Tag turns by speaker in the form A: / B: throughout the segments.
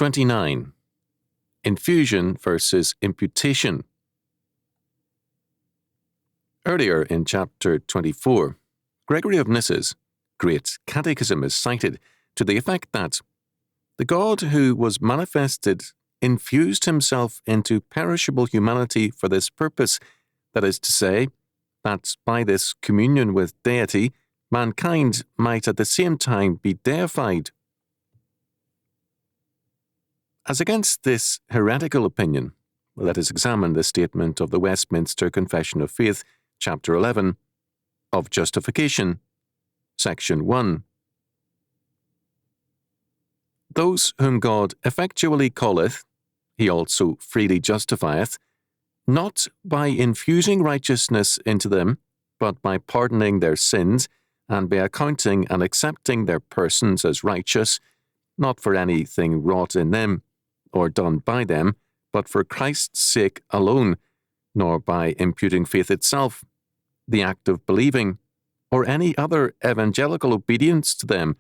A: 29. Infusion versus imputation. Earlier in chapter 24, Gregory of Nyssa's great catechism is cited to the effect that the God who was manifested infused himself into perishable humanity for this purpose, that is to say, that by this communion with deity, mankind might at the same time be deified. As against this heretical opinion, let us examine the statement of the Westminster Confession of Faith, chapter 11, of Justification, section 1. Those whom God effectually calleth, he also freely justifieth, not by infusing righteousness into them, but by pardoning their sins, and by accounting and accepting their persons as righteous, not for anything wrought in them, or done by them, but for Christ's sake alone, nor by imputing faith itself, the act of believing, or any other evangelical obedience to them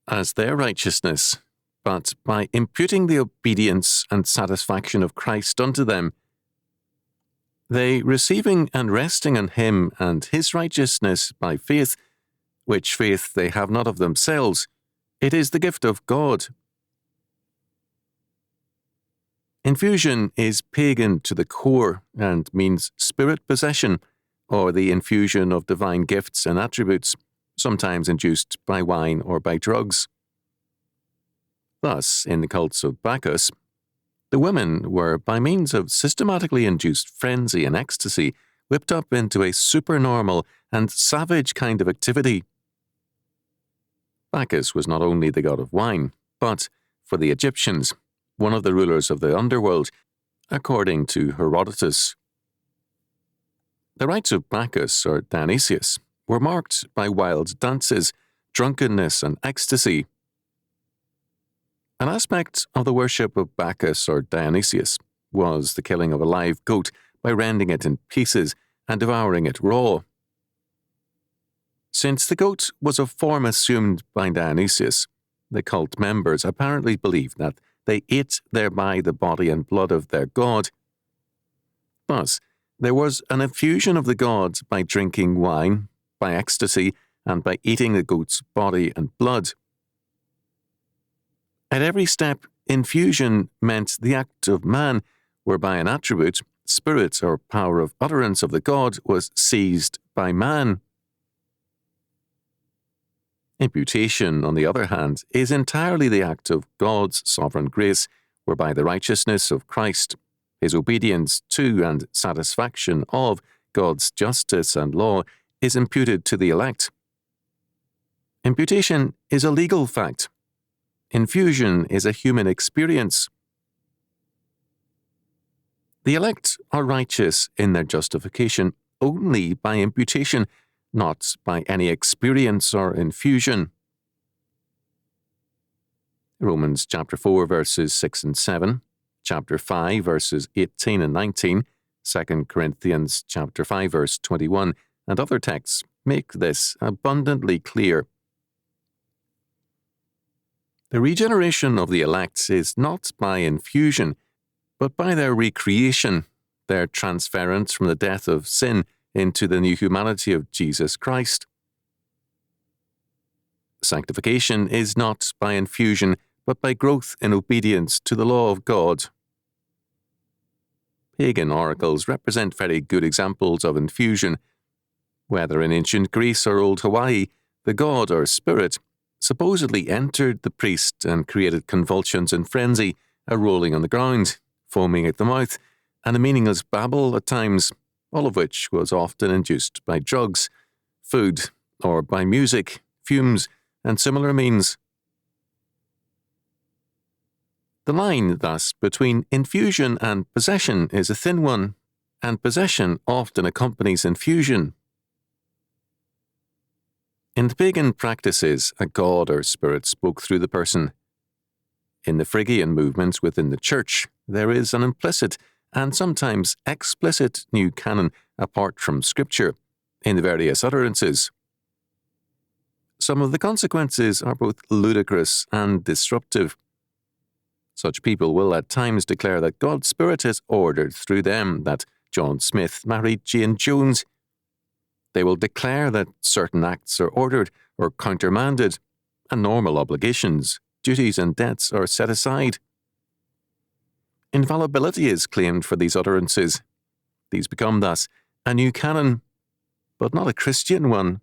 A: as their righteousness, but by imputing the obedience and satisfaction of Christ unto them, they receiving and resting on him and his righteousness by faith, which faith they have not of themselves, it is the gift of God. Infusion is pagan to the core and means spirit possession, or the infusion of divine gifts and attributes, sometimes induced by wine or by drugs. Thus, in the cults of Bacchus, the women were, by means of systematically induced frenzy and ecstasy, whipped up into a supernormal and savage kind of activity. Bacchus was not only the god of wine, but, for the Egyptians, one of the rulers of the underworld, according to Herodotus. The rites of Bacchus, or Dionysius, were marked by wild dances, drunkenness, and ecstasy. An aspect of the worship of Bacchus or Dionysius was the killing of a live goat by rending it in pieces and devouring it raw. Since the goat was a form assumed by Dionysius, the cult members apparently believed that they ate thereby the body and blood of their god. Thus, there was an infusion of the god by drinking wine, by ecstasy, and by eating the goat's body and blood. At every step, infusion meant the act of man, whereby an attribute, spirit, or power of utterance of the god was seized by man. Imputation, on the other hand, is entirely the act of God's sovereign grace, whereby the righteousness of Christ, his obedience to and satisfaction of God's justice and law, is imputed to the elect. Imputation is a legal fact. Infusion is a human experience. The elect are righteous in their justification only by imputation, not by any experience or infusion. Romans chapter 4 verses 6 and 7, chapter 5 verses 18 and 19, 2 Corinthians chapter 5 verse 21, and other texts make this abundantly clear. The regeneration of the elect is not by infusion, but by their recreation, their transference from the death of sin into the new humanity of Jesus Christ. Sanctification is not by infusion, but by growth in obedience to the law of God. Pagan oracles represent very good examples of infusion. Whether in ancient Greece or old Hawaii, the god or spirit supposedly entered the priest and created convulsions and frenzy, a rolling on the ground, foaming at the mouth, and a meaningless babble at times, all of which was often induced by drugs, food, or by music, fumes, and similar means. The line, thus, between infusion and possession is a thin one, and possession often accompanies infusion. In the pagan practices, a god or spirit spoke through the person. In the Phrygian movements within the Church, there is an implicit and sometimes explicit new canon apart from Scripture in the various utterances. Some of the consequences are both ludicrous and disruptive. Such people will at times declare that God's Spirit has ordered through them that John Smith married Jane Jones. They will declare that certain acts are ordered or countermanded, and normal obligations, duties, and debts are set aside. Infallibility is claimed for these utterances. These become thus a new canon, but not a Christian one.